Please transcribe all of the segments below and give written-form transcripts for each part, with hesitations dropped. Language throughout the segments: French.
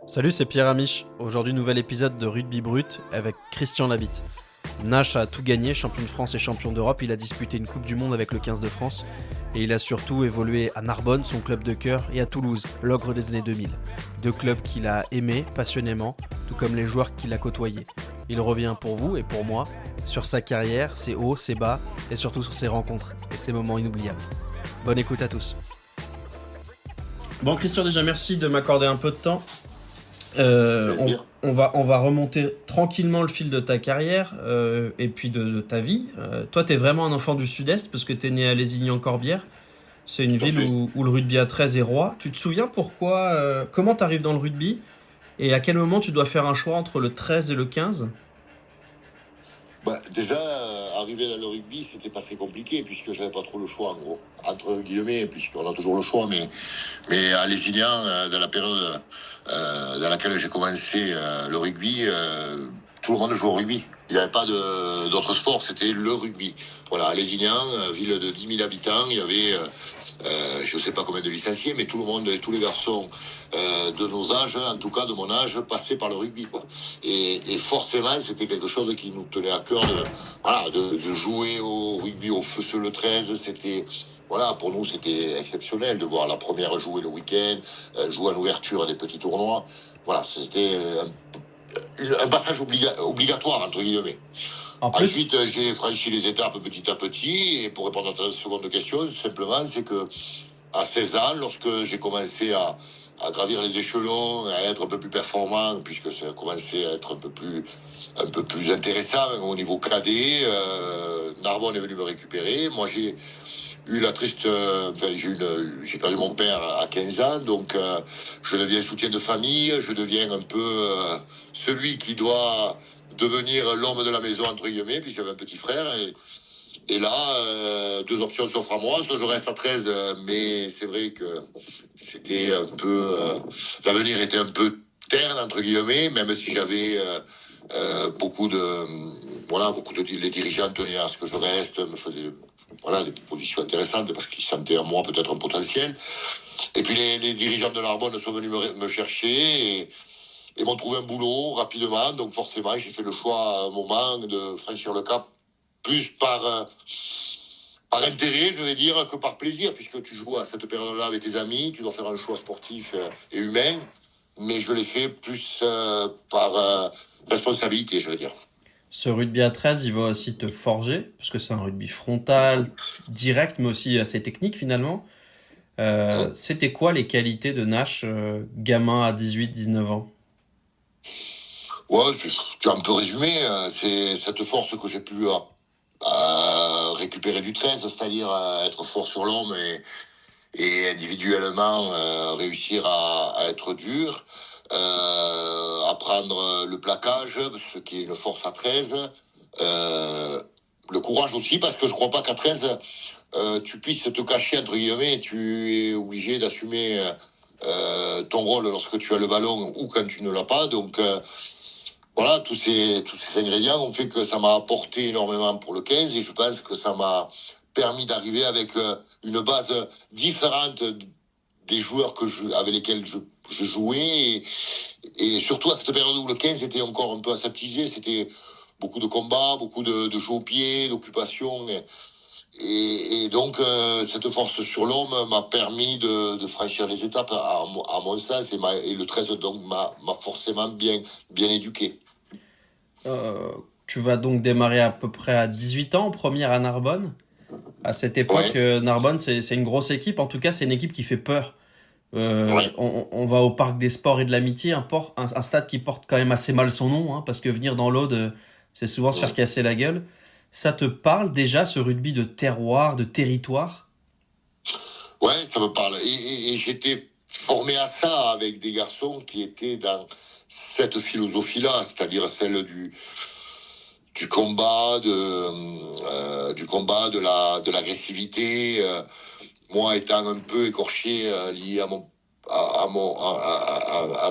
Salut, c'est Pierre Amiche. Aujourd'hui, nouvel épisode de Rugby Brut avec Christian Labitte. Nash a tout gagné, champion de France et champion d'Europe. Il a disputé une Coupe du Monde avec le 15 de France. Et il a surtout évolué à Narbonne, son club de cœur, et à Toulouse, l'ogre des années 2000. Deux clubs qu'il a aimés passionnément, tout comme les joueurs qu'il a côtoyés. Il revient pour vous et pour moi sur sa carrière, ses hauts, ses bas, et surtout sur ses rencontres et ses moments inoubliables. Bonne écoute à tous. Bon Christian, déjà merci de m'accorder un peu de temps. On va remonter tranquillement le fil de ta carrière et puis de ta vie. Toi, t'es vraiment un enfant du Sud-Est parce que t'es né à Lézignan-Corbière. C'est une ville où le rugby à 13 est roi. Tu te souviens comment t'arrives dans le rugby et à quel moment tu dois faire un choix entre le 13 et le 15? Déjà, arriver dans le rugby, c'était pas très compliqué, puisque j'avais pas trop le choix, en gros. Entre guillemets, puisqu'on a toujours le choix, mais à Lézignan, dans la période dans laquelle j'ai commencé le rugby, tout le monde jouait au rugby. Il n'y avait pas d'autre sport, c'était le rugby. Voilà, à Lézignan, ville de 10 000 habitants, il y avait, je sais pas combien de licenciés, mais tout le monde, tous les garçons de nos âges, en tout cas de mon âge, passaient par le rugby, quoi. Et forcément, c'était quelque chose qui nous tenait à cœur de jouer au rugby au feu le 13. Voilà, pour nous, c'était exceptionnel de voir la première jouer le week-end, jouer en ouverture à des petits tournois. Voilà, c'était un passage obligatoire, entre guillemets. Ensuite, j'ai franchi les étapes petit à petit, et pour répondre à ta seconde question, simplement, c'est que à 16 ans, lorsque j'ai commencé à gravir les échelons, à être un peu plus performant, puisque ça a commencé à être un peu plus intéressant au niveau cadet, Narbonne est venu me récupérer. Moi, j'ai eu la triste... j'ai perdu mon père à 15 ans, donc je deviens soutien de famille, je deviens un peu celui qui doit devenir l'homme de la maison, entre guillemets, puisque j'avais un petit frère, et là, deux options s'offrent à moi, soit je reste à 13, mais c'est vrai que c'était un peu... l'avenir était un peu terne, entre guillemets, même si j'avais beaucoup de... les dirigeants tenaient à ce que je reste, me faisaient des propositions intéressantes, parce qu'ils sentaient en moi peut-être un potentiel. Et puis les dirigeants de Narbonne sont venus me chercher, et m'ont trouvé un boulot rapidement, donc forcément j'ai fait le choix à un moment de franchir le cap, plus par intérêt, je vais dire, que par plaisir, puisque tu joues à cette période-là avec tes amis, tu dois faire un choix sportif et humain, mais je l'ai fait plus par responsabilité, je veux dire. Ce rugby à 13, il va aussi te forger, parce que c'est un rugby frontal, direct, mais aussi assez technique finalement. C'était quoi les qualités de Nash, gamin à 18-19 ans? Ouais, tu as un peu résumé, c'est cette force que j'ai pu récupérer du 13, c'est-à-dire être fort sur l'homme et individuellement réussir à être dur, apprendre le plaquage, ce qui est une force à 13, le courage aussi, parce que je crois pas qu'à 13 tu puisses te cacher, entre guillemets, tu es obligé d'assumer ton rôle lorsque tu as le ballon ou quand tu ne l'as pas, donc voilà, tous ces ingrédients ont fait que ça m'a apporté énormément pour le 15, et je pense que ça m'a permis d'arriver avec une base différente des joueurs avec lesquels je jouais, et surtout à cette période où le 15 était encore un peu aseptisé, c'était beaucoup de combats, beaucoup de jeux au pied, d'occupation, et donc cette force sur l'homme m'a permis de franchir les étapes à mon sens, et le 13 donc m'a forcément bien éduqué. Tu vas donc démarrer à peu près à 18 ans en première à Narbonne. À cette époque, Narbonne, c'est une grosse équipe. En tout cas, c'est une équipe qui fait peur. On va au Parc des Sports et de l'Amitié, un stade qui porte quand même assez mal son nom, hein, parce que venir dans l'Aude, c'est souvent se faire casser la gueule. Ça te parle déjà, ce rugby de terroir, de territoire? Ouais, ça me parle. Et j'étais formé à ça avec des garçons qui étaient dans cette philosophie-là, c'est-à-dire celle du combat, de l'agressivité. Moi, étant un peu écorché, lié à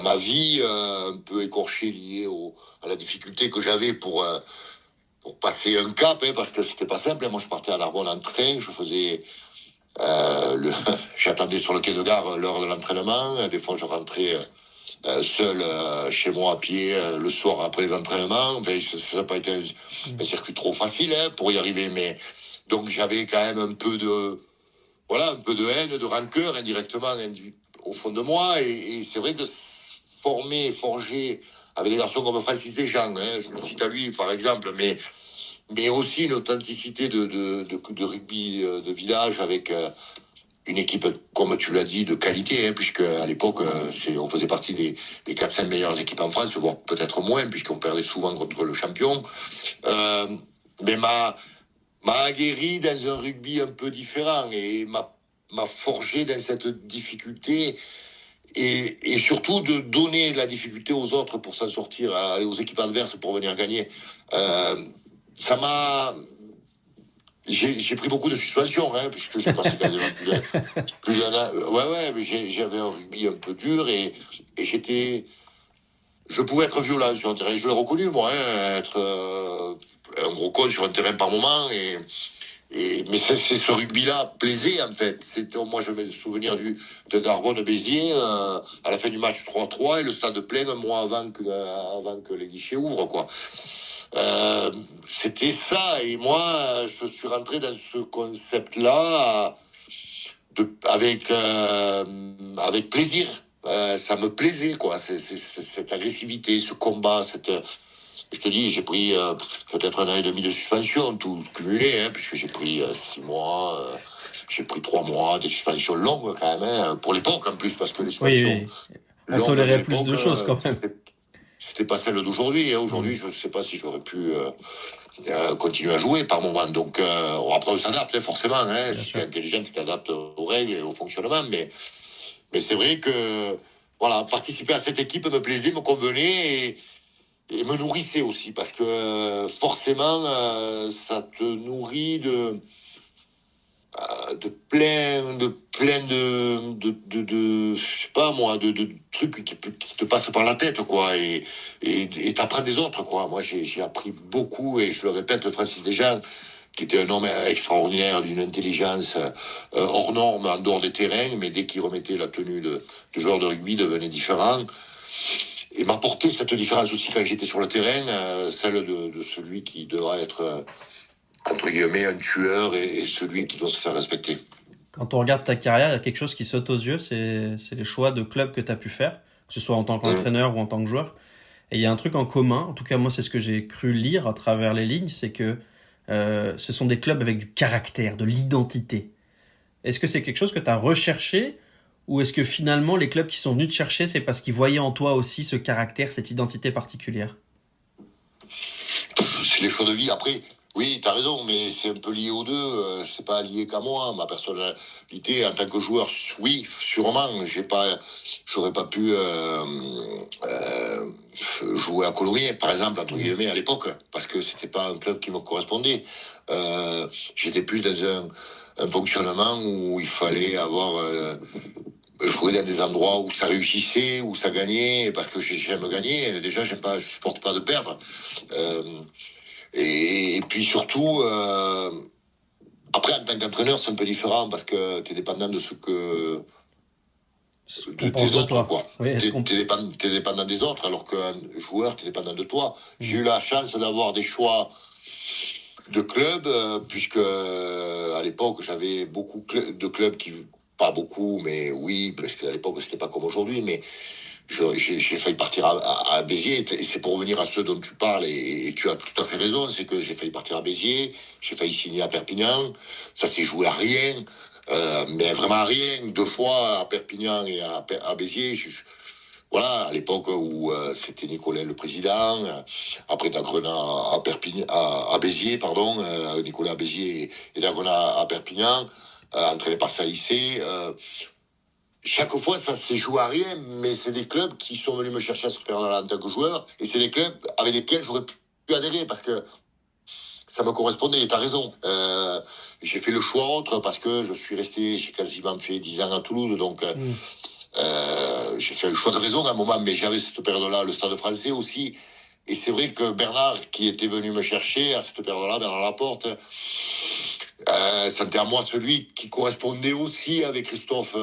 ma vie, un peu écorché lié à la difficulté que j'avais pour passer un cap, parce que c'était pas simple. Moi, je partais à Narbonne en train, je faisais j'attendais sur le quai de gare l'heure de l'entraînement. Des fois, je rentrais seul chez moi à pied le soir après les entraînements. Enfin, ça n'a pas été un circuit trop facile pour y arriver, mais donc j'avais quand même un peu de haine, de rancœur indirectement au fond de moi, et c'est vrai que forger avec des garçons comme Francis Deschamps, je le cite à lui par exemple, mais aussi une authenticité de rugby de village avec une équipe, comme tu l'as dit, de qualité, puisque à l'époque, on faisait partie des 4-5 meilleures équipes en France, voire peut-être moins, puisqu'on perdait souvent contre le champion. Mais m'a aguerri dans un rugby un peu différent et m'a forgé dans cette difficulté et surtout de donner de la difficulté aux autres pour s'en sortir, aux équipes adverses pour venir gagner. Ça m'a... J'ai pris beaucoup de suspensions, puisque j'ai passé quand même plus d'un an. Ouais, mais j'avais un rugby un peu dur et je pouvais être violent sur un terrain. Je l'ai reconnu, moi, être un gros con sur un terrain par moment. Mais c'est ce rugby-là plaisait, en fait. Moi, je me souvenir de Narbonne-Béziers à la fin du match 3-3 et le stade plein un mois avant que les guichets ouvrent, quoi. C'était ça, et moi je suis rentré dans ce concept-là avec plaisir. Ça me plaisait, quoi. Cette agressivité, ce combat, je te dis, j'ai pris peut-être 1 an et demi de suspension, tout cumulé, puisque j'ai pris 6 mois, j'ai pris 3 mois, des suspensions longues quand même, pour l'époque en plus, parce que les suspensions on tolérait plus de choses quand même. C'était pas celle d'aujourd'hui. Aujourd'hui, je ne sais pas si j'aurais pu continuer à jouer par moment. Donc, après, on s'adapte, forcément. Si tu es intelligent, tu t'adaptes aux règles et au fonctionnement. Mais c'est vrai que participer à cette équipe me plaisait, me convenait et me nourrissait aussi. Parce que forcément, ça te nourrit de plein de je sais pas moi, de trucs qui te passent par la tête, quoi, et t'apprends des autres, quoi. Moi j'ai appris beaucoup, et je le répète, Francis Deschamps, qui était un homme extraordinaire, d'une intelligence hors norme en dehors des terrains, mais dès qu'il remettait la tenue de joueur de rugby, devenait différent, et m'apportait cette différence aussi quand j'étais sur le terrain, celle de celui qui devra être entre guillemets un tueur et celui qui doit se faire respecter. Quand on regarde ta carrière, il y a quelque chose qui saute aux yeux, c'est les choix de clubs que tu as pu faire, que ce soit en tant qu'entraîneur ou en tant que joueur. Et il y a un truc en commun, en tout cas moi c'est ce que j'ai cru lire à travers les lignes, c'est que ce sont des clubs avec du caractère, de l'identité. Est-ce que c'est quelque chose que tu as recherché, ou est-ce que finalement les clubs qui sont venus te chercher, c'est parce qu'ils voyaient en toi aussi ce caractère, cette identité particulière? C'est les choix de vie. Après, oui, t'as raison, mais c'est un peu lié aux deux. C'est pas lié qu'à moi. Ma personnalité en tant que joueur, oui, sûrement. J'aurais pas pu jouer à Colomiers, par exemple, entre guillemets, à l'époque, parce que c'était pas un club qui me correspondait. J'étais plus dans un fonctionnement où il fallait jouer dans des endroits où ça réussissait, où ça gagnait, parce que j'aime gagner. Déjà, je supporte pas de perdre. Et puis surtout, après, en tant qu'entraîneur, c'est un peu différent parce que tu es dépendant de ce que. Des autres, quoi. Oui, t'es dépendant des autres, alors qu'un joueur, tu es dépendant de toi. J'ai eu la chance d'avoir des choix de clubs, puisque à l'époque, j'avais beaucoup de clubs qui. Pas beaucoup, mais oui, parce qu'à l'époque, c'était pas comme aujourd'hui, mais. J'ai failli partir à Béziers, et c'est pour revenir à ce dont tu parles, et tu as tout à fait raison, c'est que j'ai failli partir à Béziers, j'ai failli signer à Perpignan, ça s'est joué à rien, mais vraiment à rien, 2 fois à Perpignan et à Béziers, à l'époque où c'était Nicolas le président, après Dagrenat à Béziers, Nicolas à Béziers et Dagrenat à Perpignan, entraîné par Salissé. Chaque fois, ça s'est joué à rien, mais c'est des clubs qui sont venus me chercher à ce période-là en tant que joueur, et c'est des clubs avec lesquels j'aurais pu adhérer, parce que ça me correspondait, et t'as raison. J'ai fait le choix autre, parce que je suis resté, j'ai quasiment fait 10 ans à Toulouse, donc j'ai fait le choix de raison à un moment, mais j'avais cette période-là, le Stade Français aussi, et c'est vrai que Bernard, qui était venu me chercher à cette période-là, Bernard Laporte, C'était à moi celui qui correspondait aussi avec Christophe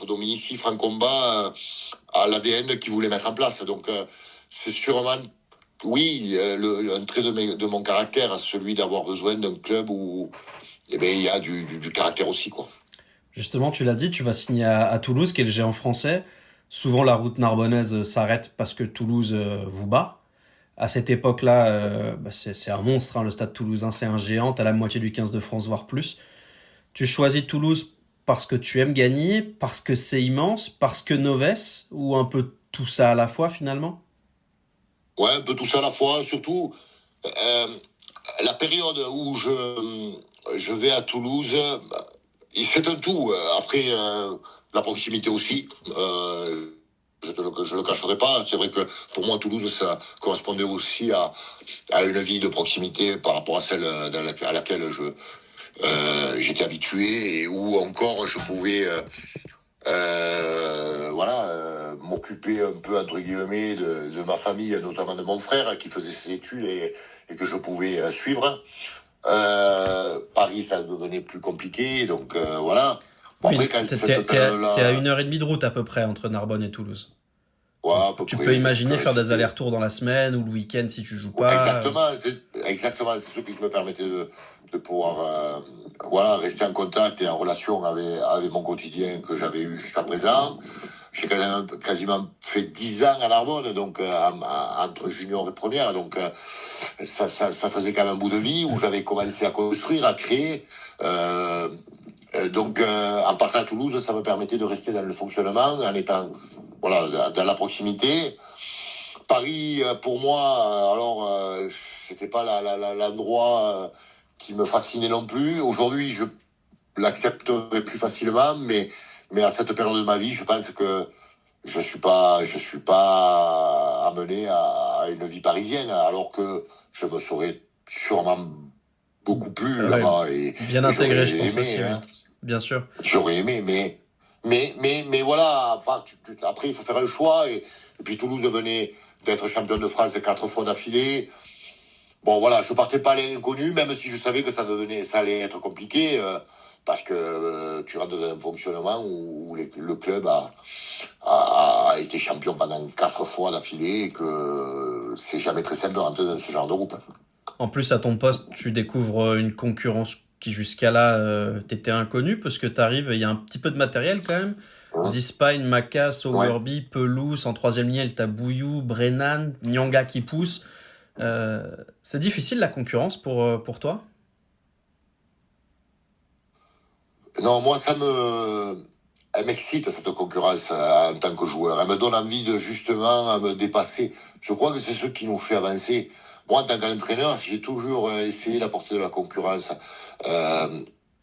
Dominici, Franck Combat, à l'ADN qu'il voulait mettre en place. Donc, c'est sûrement, oui, un trait de mon caractère, celui d'avoir besoin d'un club où il y a du caractère aussi, quoi. Justement, tu l'as dit, tu vas signer à Toulouse, qui est le géant français. Souvent, la route narbonnaise s'arrête parce que Toulouse vous bat. À cette époque-là, c'est un monstre, hein, le stade toulousain, c'est un géant, t'as la moitié du 15 de France, voire plus. Tu choisis Toulouse parce que tu aimes gagner, parce que c'est immense, parce que Novès, ou un peu tout ça à la fois finalement? Ouais, un peu tout ça à la fois, surtout euh, la période où je vais à Toulouse, c'est un tout. Après, la proximité aussi. Je le cacherai pas. C'est vrai que pour moi, Toulouse, ça correspondait aussi à une vie de proximité par rapport à celle à laquelle j'étais habitué et où encore je pouvais m'occuper un peu entre guillemets de ma famille, notamment de mon frère qui faisait ses études et que je pouvais suivre. Paris, ça devenait plus compliqué, donc voilà. Bon, Oui, après, quand t'es, cette t'es à période-là, 1 heure et demie de route à peu près entre Narbonne et Toulouse. ouais, Donc, à peu tu près, peux donc, imaginer faire des c'était allers-retours dans la semaine ou le week-end si tu joues pas. exactement, c'est ce qui me permettait de pouvoir rester en contact et en relation avec mon quotidien que j'avais eu jusqu'à présent. J'ai quand même quasiment fait 10 ans à Narbonne, donc entre junior et première, donc ça faisait quand même un bout de vie où j'avais commencé à construire, à créer. En partant à Toulouse, ça me permettait de rester dans le fonctionnement, en étant dans la proximité. Paris, pour moi, c'était pas l'endroit qui me fascinait non plus. Aujourd'hui, je l'accepterais plus facilement, mais à cette période de ma vie, je pense que je suis pas amené à une vie parisienne, alors que je me serais sûrement beaucoup plus Ouais, là-bas bien et intégré, j'aurais je pense aimé, aussi, oui. hein. Bien sûr. J'aurais aimé, mais voilà, après il faut faire un choix et puis Toulouse venait d'être champion de France 4 fois d'affilée. Bon voilà, je partais pas à l'inconnu, même si je savais que ça allait être compliqué, parce que tu rentres dans un fonctionnement où le club a été champion pendant 4 fois d'affilée et que c'est jamais très simple de rentrer dans ce genre de groupe. En plus, à ton poste, tu découvres une concurrence qui jusqu'à là t'était inconnue parce que t'arrives, il y a un petit peu de matériel quand même. Dispine, Maka, Sowerby, Pelouse, en troisième ligne, t'as Bouillou, Brennan, Nyanga qui pousse. C'est difficile la concurrence pour toi? Non, moi elle m'excite cette concurrence en tant que joueur. Elle me donne envie de justement me dépasser. Je crois que c'est ce qui nous fait avancer. Moi, en tant qu'entraîneur, j'ai toujours essayé d'apporter de la concurrence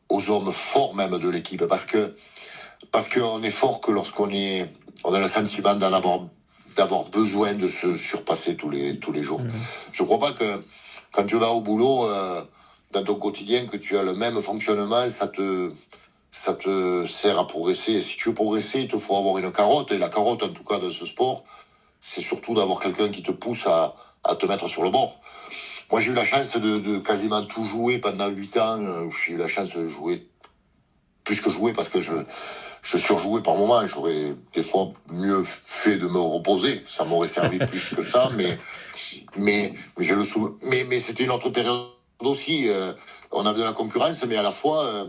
aux hommes forts même de l'équipe, parce qu'on est fort que on a le sentiment d'avoir besoin de se surpasser tous les jours. Je crois pas que quand tu vas au boulot dans ton quotidien que tu as le même fonctionnement, ça te sert à progresser. Et si tu veux progresser, il te faut avoir une carotte. Et la carotte, en tout cas, dans ce sport, c'est surtout d'avoir quelqu'un qui te pousse à te mettre sur le bord. Moi, j'ai eu la chance de quasiment tout jouer pendant 8 ans. J'ai eu la chance de jouer plus que jouer parce que je surjouais par moments. J'aurais des fois mieux fait de me reposer. Ça m'aurait servi plus que ça. Mais c'était une autre période aussi. On avait de la concurrence, mais à la fois...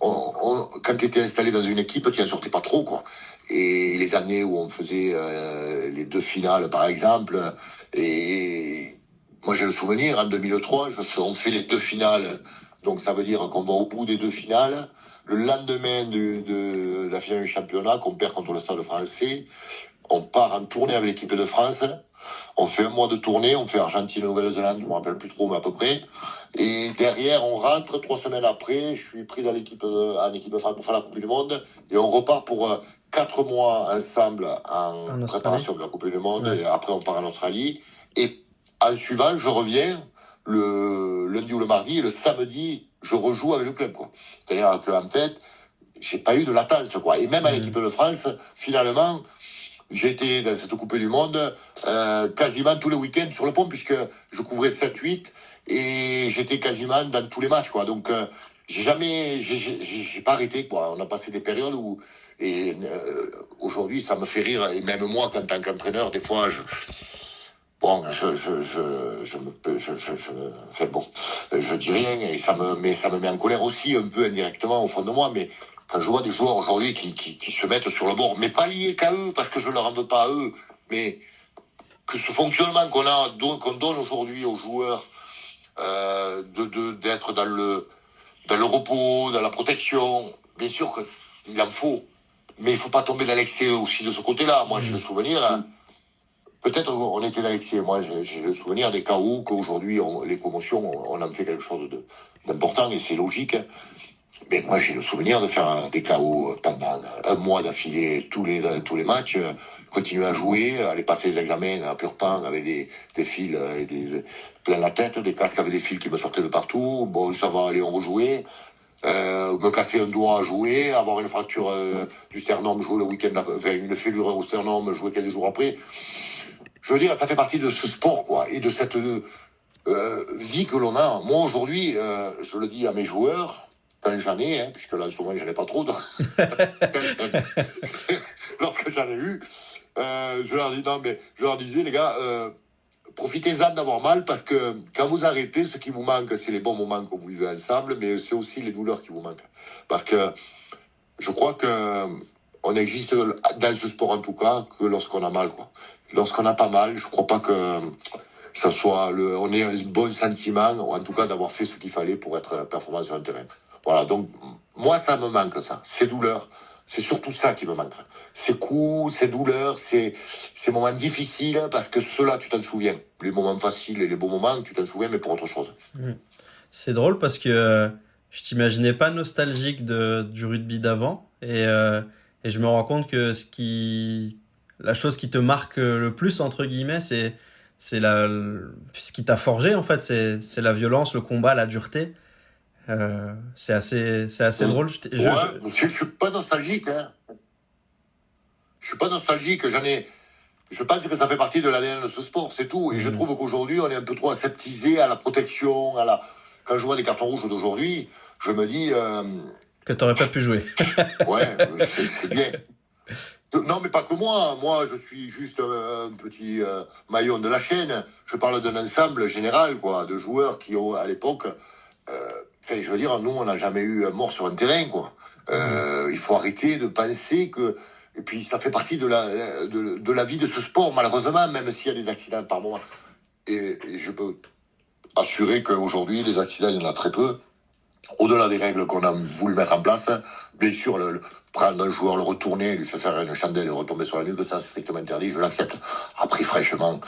quand tu étais installé dans une équipe, tu n'en sortais pas trop, quoi. Et les années où on faisait les 2 finales, par exemple, et moi j'ai le souvenir, en 2003, on fait les 2 finales, donc ça veut dire qu'on va au bout des 2 finales. Le lendemain de la finale du championnat, qu'on perd contre le Stade français, on part en tournée avec l'équipe de France. On fait un mois de tournée, on fait Argentine, Nouvelle-Zélande, je me rappelle plus trop, mais à peu près. Et derrière, on rentre 3 semaines après. Je suis pris en équipe de France pour faire la Coupe du Monde. Et on repart pour 4 mois ensemble en préparation de la Coupe du Monde. Ouais. Et après, on part en Australie. Et en suivant, je reviens le lundi ou le mardi. Et le samedi, je rejoue avec le club, quoi. C'est-à-dire qu'en fait, j'ai pas eu de latence, quoi. Et même à l'équipe de France, finalement, j'ai été dans cette Coupe du Monde quasiment tous les week-ends sur le pont, puisque je couvrais 7-8 et j'étais quasiment dans tous les matchs, quoi. Donc, j'ai pas arrêté, quoi. On a passé des périodes où, aujourd'hui, ça me fait rire, et même moi, en tant qu'entraîneur, des fois, je dis rien, et ça me met en colère aussi, un peu indirectement, au fond de moi, mais quand je vois des joueurs aujourd'hui qui se mettent sur le bord, mais pas liés qu'à eux, parce que je leur en veux pas à eux, mais que ce fonctionnement qu'on donne aujourd'hui aux joueurs, d'être dans le repos, dans la protection, bien sûr qu'il en faut, mais il faut pas tomber dans l'excès aussi de ce côté-là. Moi, j'ai le souvenir, peut-être on était dans l'excès, moi j'ai le souvenir des cas où qu'aujourd'hui les commotions, on en fait quelque chose d'important, et c'est logique. Mais moi, j'ai le souvenir de faire des KO pendant un mois d'affilée, tous les matchs, continuer à jouer, aller passer les examens à pur pan avec des fils et plein la tête, des casques avec des fils qui me sortaient de partout. Bon, ça va aller, on rejouer. Me casser un doigt à jouer, avoir une fracture du sternum, jouer le week-end, une fêlure au sternum, jouer quelques jours après. Je veux dire, ça fait partie de ce sport, quoi, et de cette vie que l'on a. Moi, aujourd'hui, je le dis à mes joueurs, quand j'en ai, puisque là, souvent, j'en ai pas trop, donc lorsque j'en ai eu, je leur disais, les gars, profitez-en d'avoir mal, parce que quand vous arrêtez, ce qui vous manque, c'est les bons moments que vous vivez ensemble, mais c'est aussi les douleurs qui vous manquent. Parce que je crois que on existe dans ce sport, en tout cas, que lorsqu'on a mal, quoi. Lorsqu'on n'a pas mal, je crois pas que ça soit on ait un bon sentiment, ou en tout cas d'avoir fait ce qu'il fallait pour être performant sur un terrain. Voilà, donc moi ça me manque, ça, ces douleurs, c'est surtout ça qui me manque. Ces coups, ces douleurs, ces moments difficiles, parce que ceux-là tu t'en souviens. Les moments faciles et les beaux moments, tu t'en souviens, mais pour autre chose. C'est drôle parce que je t'imaginais pas nostalgique du rugby d'avant, et je me rends compte que la chose qui te marque le plus, entre guillemets, c'est ce qui t'a forgé, en fait, c'est la violence, le combat, la dureté. C'est assez drôle. Je suis pas nostalgique, hein. Je suis pas nostalgique. Je pense que ça fait partie de l'ADN de ce sport, c'est tout. Et je trouve qu'aujourd'hui, on est un peu trop aseptisé à la protection, quand je vois des cartons rouges d'aujourd'hui, je me dis que t'aurais pas pu jouer. Ouais, c'est bien. Non, mais pas que moi. Moi, je suis juste un petit maillon de la chaîne. Je parle d'un ensemble général, quoi, de joueurs qui, à l'époque, je veux dire, nous, on n'a jamais eu un mort sur un terrain, quoi. Il faut arrêter de penser que... Et puis, ça fait partie de la vie de ce sport, malheureusement, même s'il y a des accidents par moment. Et je peux assurer qu'aujourd'hui, les accidents, il y en a très peu. Au-delà des règles qu'on a voulu mettre en place, bien sûr, prendre un joueur, le retourner, lui faire une chandelle et retomber sur la nuque, ça c'est strictement interdit, je l'accepte. Après, franchement,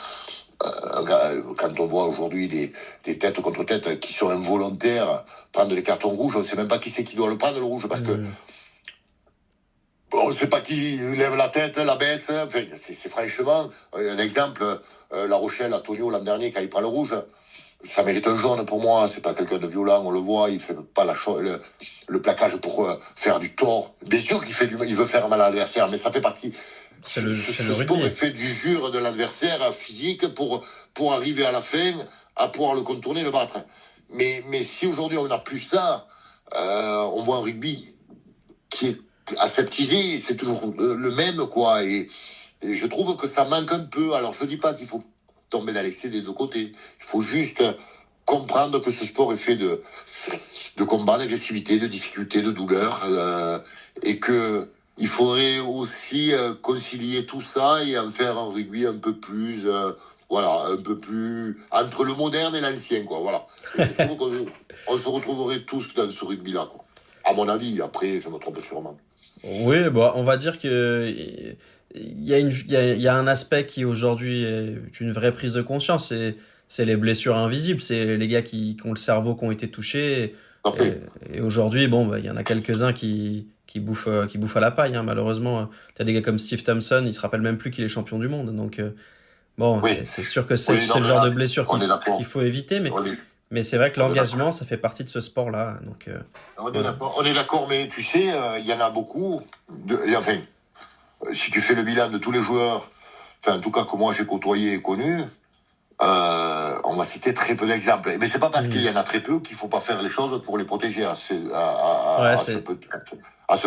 quand on voit aujourd'hui des têtes contre têtes qui sont involontaires, prendre des cartons rouges, on ne sait même pas qui c'est qui doit le prendre, le rouge, parce que on ne sait pas qui lève la tête, la baisse. Enfin, c'est franchement un exemple. La Rochelle, Antonio, l'an dernier, quand il prend le rouge, ça mérite un jaune pour moi. C'est pas quelqu'un de violent, on le voit. Il fait pas le plaquage pour faire du tort. Bien sûr il veut faire mal à l'adversaire, mais ça fait partie. C'est le sport est fait du jure de l'adversaire physique pour arriver à la fin à pouvoir le contourner, le battre. Mais si aujourd'hui on n'a plus ça, on voit un rugby qui est aseptisé, c'est toujours le même, quoi. Et je trouve que ça manque un peu. Alors je dis pas qu'il faut tomber dans l'excès des deux côtés. Il faut juste comprendre que ce sport est fait de combats, d'agressivité, de difficultés, de douleurs, et que il faudrait aussi concilier tout ça et en faire un rugby un peu plus, un peu plus entre le moderne et l'ancien, quoi. Voilà. Et je trouve qu'on se retrouverait tous dans ce rugby-là, quoi. À mon avis. Après, je me trompe sûrement. Oui, bon, on va dire que il y a un aspect qui aujourd'hui est une vraie prise de conscience, c'est les blessures invisibles, c'est les gars qui ont le cerveau qui ont été touchés, et aujourd'hui, il y en a quelques-uns qui bouffent à la paille, hein, malheureusement. Tu as des gars comme Steve Thompson, il se rappelle même plus qu'il est champion du monde, donc oui. C'est sûr que c'est le genre de blessure qu'il faut éviter, mais c'est vrai que l'engagement, ça fait partie de ce sport-là. Donc, on est d'accord, mais tu sais, il y en a beaucoup. si tu fais le bilan de tous les joueurs, enfin en tout cas que moi j'ai côtoyé et connu, on va citer très peu d'exemples. Mais c'est pas parce qu'il y en a très peu qu'il faut pas faire les choses pour les protéger à ce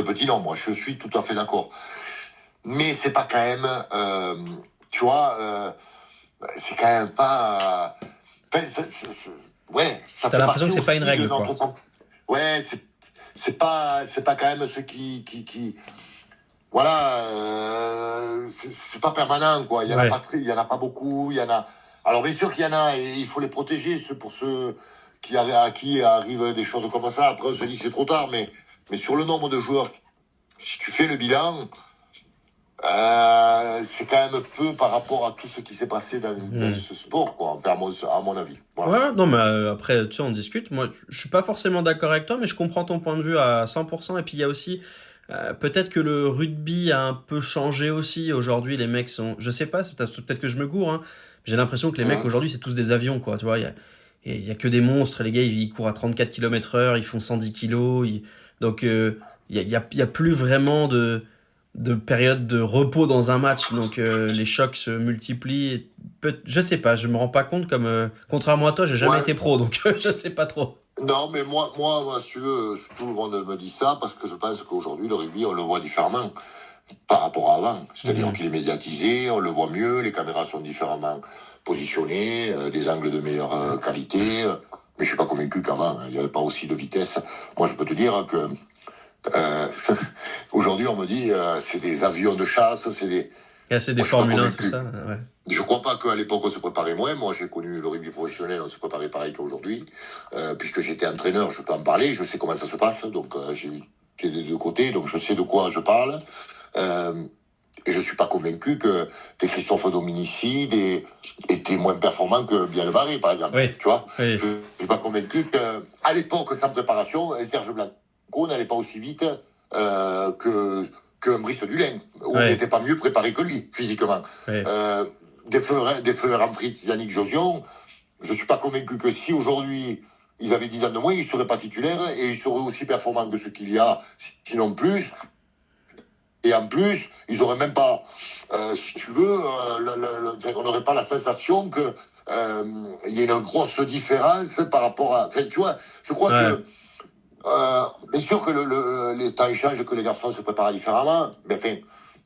petit nombre. Je suis tout à fait d'accord. Mais c'est pas quand même, tu vois, c'est quand même pas. Ouais, ça T'as fait l'impression que partie c'est pas une aussi règle, de quoi. notre. Ouais, c'est pas quand même ce qui voilà, c'est pas permanent, quoi. Il y en a Ouais. pas il y en a pas beaucoup. Il y en a. Alors bien sûr qu'il y en a et il faut les protéger. Pour ceux à qui arrivent des choses comme ça. Après on se dit c'est trop tard, mais sur le nombre de joueurs, si tu fais le bilan, c'est quand même peu par rapport à tout ce qui s'est passé dans ce sport, quoi. Enfin, à mon avis. Voilà. Ouais, non, mais après, tu sais, on discute. Moi, je suis pas forcément d'accord avec toi, mais je comprends ton point de vue à 100%. Et puis, il y a aussi, peut-être que le rugby a un peu changé aussi. Aujourd'hui, les mecs sont, je sais pas, peut-être que je me gourre, hein. J'ai l'impression que les mecs aujourd'hui, c'est tous des avions, quoi. Tu vois, il y a que des monstres. Les gars, ils courent à 34 km/h, ils font 110 kilos. Donc, il y a plus vraiment de période de repos dans un match, donc les chocs se multiplient. Je sais pas, je me rends pas compte comme contrairement à toi, j'ai jamais Ouais. été pro, donc je sais pas trop. Non, mais moi, si tu veux, tout le monde me dit ça parce que je pense qu'aujourd'hui, le rugby, on le voit différemment par rapport à avant. C'est-à-dire qu'il est médiatisé, on le voit mieux, les caméras sont différemment positionnées, des angles de meilleure qualité. Mais je suis pas convaincu qu'avant, il n'y avait pas aussi de vitesse. Moi, je peux te dire que aujourd'hui, on me dit c'est des avions de chasse, c'est des. Et c'est des Moi, je suis pas Formule 1, tout convaincu. ça. Ouais. Je crois pas qu'à l'époque on se préparait moins. Moi, j'ai connu le rugby professionnel, on se préparait pareil qu'aujourd'hui. Puisque j'étais entraîneur, je peux en parler, je sais comment ça se passe. Donc, j'ai eu des deux côtés, donc je sais de quoi je parle. Et je suis pas convaincu que des Christophe Dominici étaient moins performants que Bien Le Barré, par exemple. Oui. Tu vois, Oui. je suis pas convaincu qu'à l'époque, sans préparation, Serge Blanco n'allait pas aussi vite qu'un Brice Dulin, où on n'était pas mieux préparé que lui, physiquement. Oui. Des Fleur Fritz, Yannick Josion, je suis pas convaincu que si aujourd'hui ils avaient 10 ans de moins, ils seraient pas titulaires et ils seraient aussi performants que ce qu'il y a, sinon plus. Et en plus, ils auraient même pas, si tu veux, on n'aurait pas la sensation que il y ait une grosse différence par rapport à. Enfin, tu vois, je crois que bien sûr que les temps changent, que les garçons se préparent différemment, mais enfin.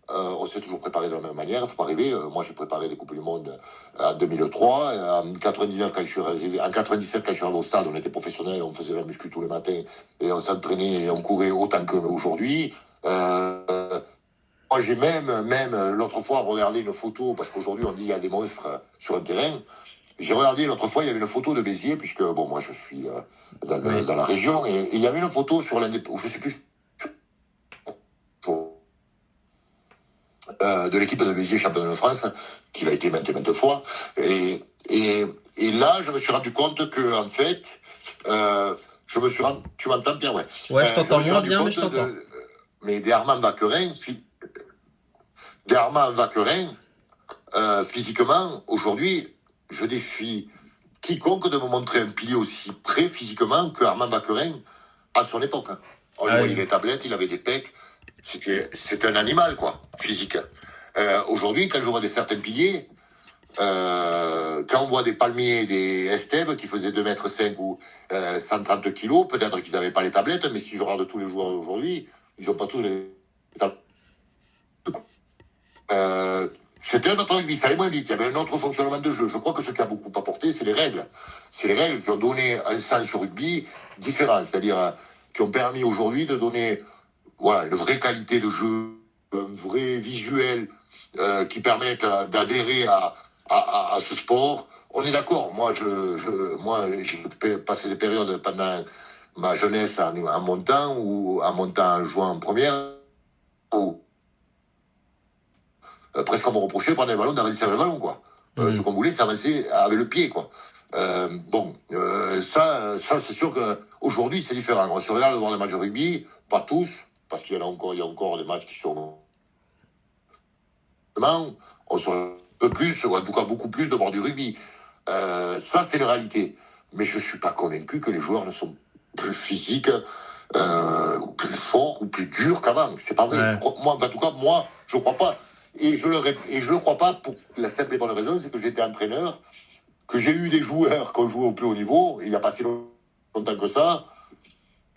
On s'est toujours préparé de la même manière, il faut pas rêver. Moi, j'ai préparé des Coupes du Monde en 2003, en 99 quand je suis arrivé, en 97 quand je suis arrivé au stade, on était professionnels, on faisait la muscu tous les matins et on s'entraînait et on courait autant qu'aujourd'hui. Moi, j'ai même l'autre fois regardé une photo parce qu'aujourd'hui on dit il y a des monstres sur un terrain. J'ai regardé l'autre fois, il y avait une photo de Béziers puisque bon, moi je suis dans la région et il y avait une photo sur je sais plus. De l'équipe de Béziers champion de France, qu'il a été maintes et maintes fois. Et là, je me suis rendu compte que, en fait, tu m'entends bien, ouais. Ouais, je t'entends moins bien, mais je t'entends. Mais des Armand Vacquerin, physiquement, aujourd'hui, je défie quiconque de me montrer un pilier aussi près physiquement que Armand Vacquerin à son époque. On voyait les tablettes, il avait des pecs. C'était un animal, quoi, physique. Aujourd'hui, quand je vois certains piliers, quand on voit des palmiers, des Estèves qui faisaient 2,5 m ou 130 kilos, peut-être qu'ils n'avaient pas les tablettes, mais si je regarde tous les joueurs d'aujourd'hui, ils n'ont pas tous les tablettes. C'était un autre rugby, ça allait moins vite, il y avait un autre fonctionnement de jeu. Je crois que ce qui a beaucoup apporté, c'est les règles. C'est les règles qui ont donné un sens au rugby différent, c'est-à-dire qui ont permis aujourd'hui de donner une vraie qualité de jeu, un vrai visuel qui permettent d'adhérer à ce sport. On est d'accord. Moi, j'ai passé des périodes pendant ma jeunesse en montant ou en montant en jouant en première. Où, presque on me reprochait de prendre les ballons, d'avancer avec le ballon, quoi. Ce qu'on voulait, c'est avancer avec le pied, quoi. Ça, c'est sûr qu'aujourd'hui, c'est différent. On se regarde devant les matchs de rugby, pas tous, parce qu'il y a encore des matchs qui sont. On se un peu plus, ou en tout cas beaucoup plus, de voir du rugby. Ça, c'est la réalité. Mais je ne suis pas convaincu que les joueurs ne sont plus physiques ou plus fort ou plus dur qu'avant. C'est pas vrai. Ouais. Moi, en tout cas, moi, je crois pas. Et je le crois pas pour la simple et bonne raison, c'est que j'étais entraîneur, que j'ai eu des joueurs qui ont joué au plus haut niveau, et il n'y a pas si longtemps que ça.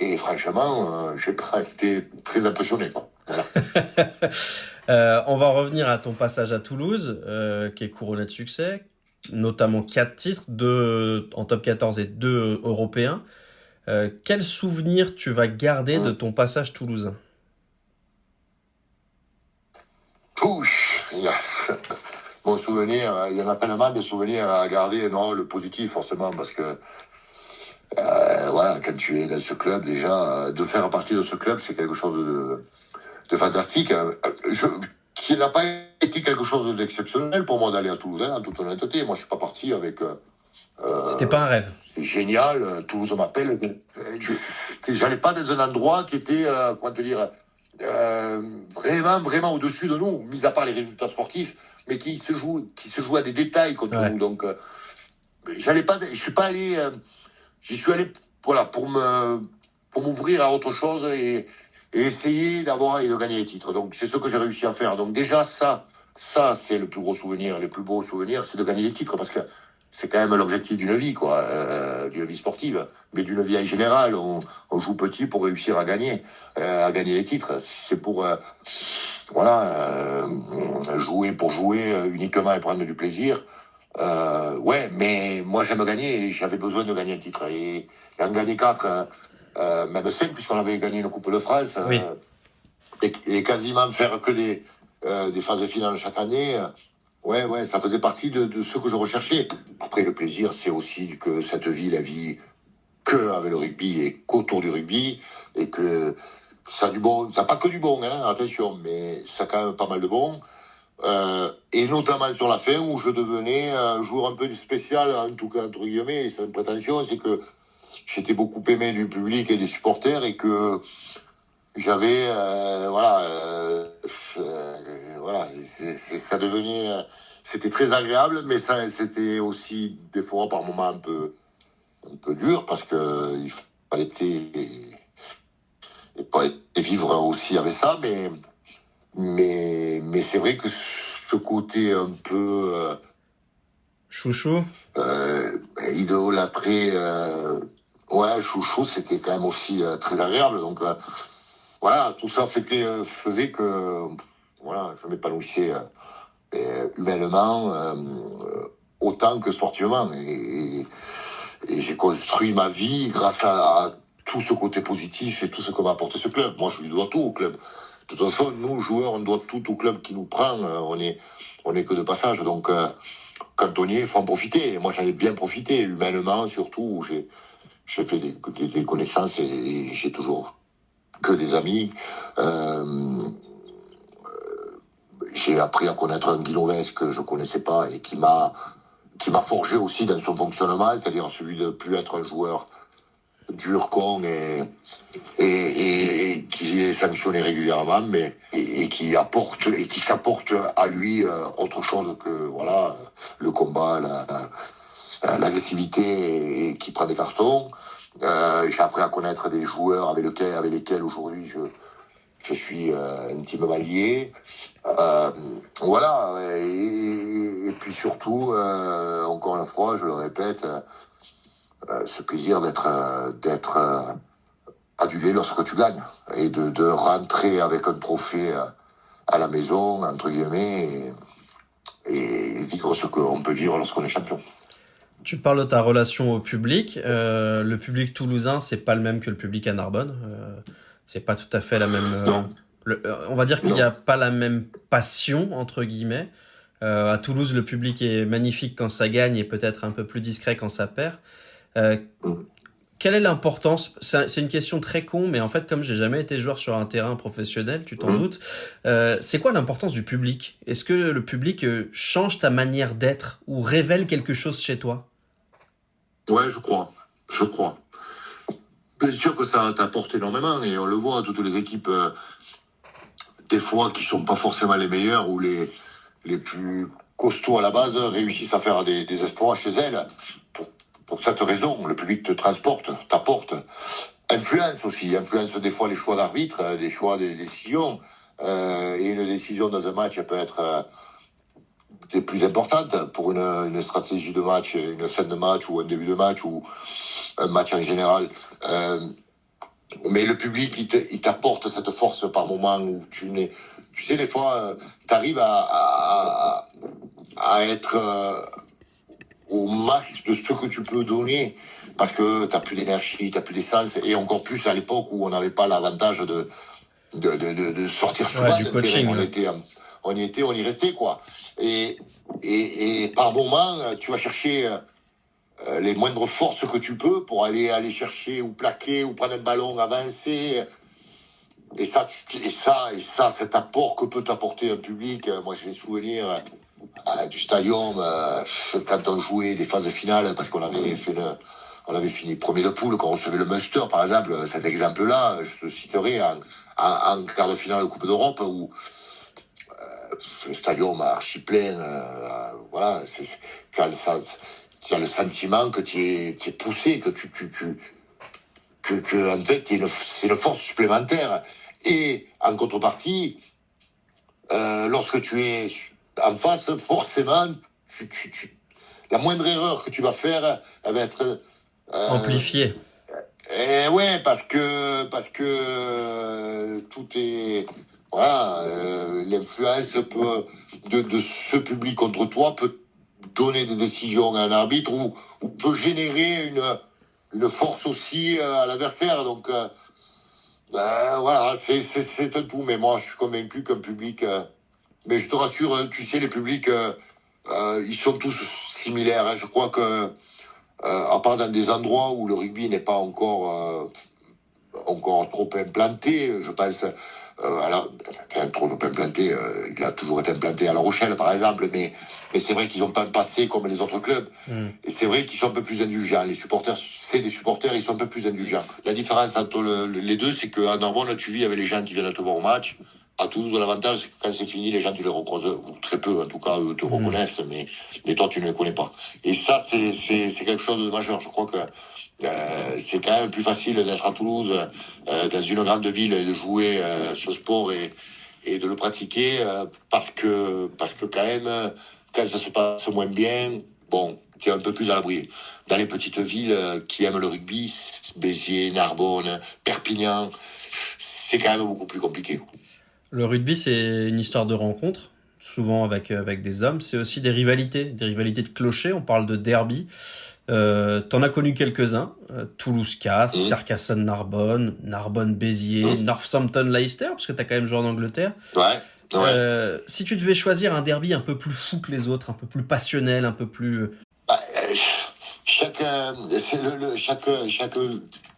Et franchement, j'ai pas été très impressionné, quoi. Voilà. On va revenir à ton passage à Toulouse, qui est couronné de succès, notamment 4 titres, 2 en top 14 et 2 européens. Quel souvenir tu vas garder de ton passage toulousain? Mon souvenir, il y en a tellement de souvenirs à garder. Non, le positif, forcément, parce que voilà, quand tu es dans ce club, déjà, de faire partie de ce club, c'est quelque chose de fantastique. Qui n'a pas été quelque chose d'exceptionnel pour moi d'aller à Toulouse, en toute honnêteté. Moi, je suis pas parti avec... C'était pas un rêve. C'est génial, Toulouse m'appelle. J'allais pas dans un endroit qui était, comment te dire, vraiment au-dessus de nous, mis à part les résultats sportifs, mais qui se joue à des détails contre nous. Donc, je suis pas allé, j'y suis allé, voilà, pour m'ouvrir à autre chose et essayer d'avoir et de gagner les titres. Donc, c'est ce que j'ai réussi à faire. Donc, déjà, ça, c'est le plus gros souvenir, les plus beaux souvenirs, c'est de gagner les titres, parce que c'est quand même l'objectif d'une vie, quoi, d'une vie sportive, mais d'une vie en général. On joue petit pour réussir à gagner les titres. C'est pour, jouer pour jouer uniquement et prendre du plaisir. Ouais, mais moi j'aime gagner et j'avais besoin de gagner un titre. Et en gagner 4, même 5, puisqu'on avait gagné une Coupe de France, Oui. et quasiment faire que des phases finales chaque année. Ouais, ça faisait partie de ce que je recherchais. Après, le plaisir, c'est aussi que cette vie, la vie que avec le rugby et qu'autour du rugby, et que ça a du bon, ça n'a pas que du bon, hein, attention, mais ça a quand même pas mal de bon. Et notamment sur la fin, où je devenais un joueur un peu spécial, en tout cas, entre guillemets, et c'est une prétention, c'est que j'étais beaucoup aimé du public et des supporters, et que j'avais, ça devenait, c'était très agréable, mais ça, c'était aussi des fois par moments un peu dur, parce que il fallait et vivre aussi avec ça, mais c'est vrai que ce côté un peu Chouchou. Idolâtré, chouchou, c'était quand même aussi très agréable. Donc voilà, tout ça faisait que je m'épanouissais humainement autant que sportivement. Et j'ai construit ma vie grâce à tout ce côté positif et tout ce que m'a apporté ce club. Moi, je lui dois tout au club. De toute façon, nous, joueurs, on doit tout au club qui nous prend. On est que de passage. Donc, quand on y est, il faut en profiter. Et moi, j'en ai bien profité, humainement surtout. J'ai fait des connaissances et j'ai toujours que des amis. J'ai appris à connaître un Guy Lovès que je connaissais pas et qui m'a forgé aussi dans son fonctionnement, c'est-à-dire celui de plus être un joueur dur, con et qui est sanctionné régulièrement, mais et qui s'apporte à lui autre chose que le combat, l'agressivité, et qui prend des cartons. J'ai appris à connaître des joueurs avec lesquels aujourd'hui je suis intimement lié. Et puis surtout, encore une fois, je le répète, ce plaisir d'être adulé lorsque tu gagnes, et de rentrer avec un trophée à la maison, entre guillemets, et vivre ce qu'on peut vivre lorsqu'on est champion. Tu parles de ta relation au public. Le public toulousain, c'est pas le même que le public à Narbonne. C'est pas tout à fait la même. On va dire qu'il n'y a pas la même passion, entre guillemets. À Toulouse, le public est magnifique quand ça gagne et peut-être un peu plus discret quand ça perd. Quelle est l'importance? C'est une question très con, mais en fait, comme j'ai jamais été joueur sur un terrain professionnel, tu t'en doutes, c'est quoi l'importance du public? Est-ce que le public change ta manière d'être ou révèle quelque chose chez toi? Ouais, je crois. Bien sûr que ça t'apporte énormément, et on le voit, toutes les équipes, des fois, qui sont pas forcément les meilleures ou les plus costauds à la base, réussissent à faire des exploits chez elles. Pour cette raison, le public te transporte, t'apporte. influence aussi, influence des fois les choix d'arbitre, les choix des décisions. Et une décision dans un match, elle peut être des plus importantes pour une stratégie de match, une fin de match ou un début de match ou un match en général. Mais le public, il t'apporte cette force par moment où tu sais, des fois, tu arrives à être au max de ce que tu peux donner parce que tu n'as plus d'énergie, tu n'as plus d'essence, et encore plus à l'époque où on n'avait pas l'avantage de sortir souvent du coaching. On y restait, quoi. Et par moment, tu vas chercher les moindres forces que tu peux pour aller chercher ou plaquer ou prendre un ballon, avancer. Et ça, cet apport que peut t'apporter un public. Moi, j'ai les souvenirs du stadium quand on jouait des phases finales parce qu'on avait fini premier de poule, quand on recevait le Munster, par exemple. Cet exemple-là, je te citerai en quart de finale de Coupe d'Europe où le stadium archi plein. Voilà, quand tu as le sentiment que tu es poussé, que en fait, c'est une force supplémentaire. Et en contrepartie, lorsque tu es en face, forcément, la moindre erreur que tu vas faire, elle va être amplifiée. Ouais, parce que tout est voilà, l'influence de ce public contre toi peut donner des décisions à un arbitre ou peut générer une force aussi à l'adversaire. Donc voilà, c'est un tout. Mais moi, je suis convaincu qu'un public. Mais je te rassure, tu sais, les publics, ils sont tous similaires. Hein. Je crois que, à part dans des endroits où le rugby n'est pas encore trop implanté, je pense. Alors, trop implanté, il a toujours été implanté à La Rochelle, par exemple, mais c'est vrai qu'ils n'ont pas un passé comme les autres clubs. Et c'est vrai qu'ils sont un peu plus indulgents. Les supporters, c'est des supporters, ils sont un peu plus indulgents. La différence entre les deux, c'est qu'à Narbonne, tu vis avec les gens qui viennent te voir au match. À Toulouse, l'avantage, c'est que quand c'est fini, les gens, tu les recroises, ou très peu, en tout cas, eux te reconnaissent, mais toi, tu ne les connais pas. Et ça, c'est quelque chose de majeur. Je crois que c'est quand même plus facile d'être à Toulouse, dans une grande ville, et de jouer ce sport et de le pratiquer, parce que quand même, quand ça se passe moins bien, bon, tu es un peu plus à l'abri. Dans les petites villes qui aiment le rugby, Béziers, Narbonne, Perpignan, c'est quand même beaucoup plus compliqué. Le rugby, c'est une histoire de rencontre, souvent avec des hommes. C'est aussi des rivalités de clochers. On parle de derby. T'en as connu quelques-uns. Toulouse-Castres, Carcassonne-Narbonne, Narbonne-Béziers, Northampton-Leicester, parce que t'as quand même joué en Angleterre. Ouais. Si tu devais choisir un derby un peu plus fou que les autres, un peu plus passionnel, un peu plus... Chaque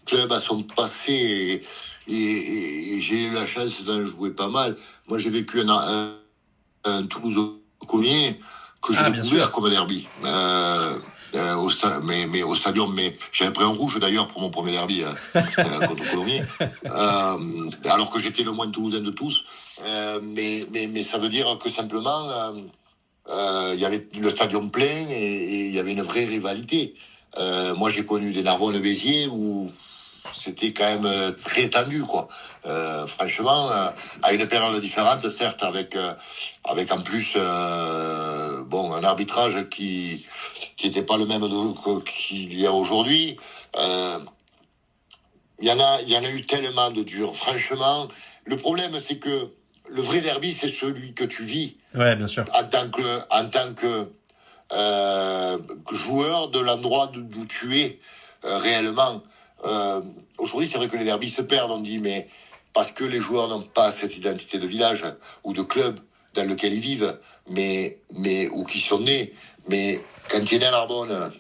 club a son passé et j'ai eu la chance d'en jouer pas mal. Moi, j'ai vécu un Toulouse au Comiers que j'ai découvert comme un derby. Mais au stadium, mais j'avais pris un rouge d'ailleurs pour mon premier derby contre Colomiers, alors que j'étais le moins toulousain de tous. Mais ça veut dire que simplement, il y avait le stadium plein et il y avait une vraie rivalité. Moi, j'ai connu des Narbonne-Béziers où c'était quand même très tendu, quoi. Franchement, à une période différente, certes, avec en plus un arbitrage qui n'était pas le même qu'il y a aujourd'hui. Il y en a eu tellement de durs. Franchement, le problème, c'est que le vrai derby, c'est celui que tu vis. Ouais, bien sûr. En tant que joueur de l'endroit d'où tu es réellement. Aujourd'hui, c'est vrai que les derbys se perdent, on dit, mais parce que les joueurs n'ont pas cette identité de village ou de club dans lequel ils vivent, mais où qui sont nés. Mais quand tu es né à Narbonne,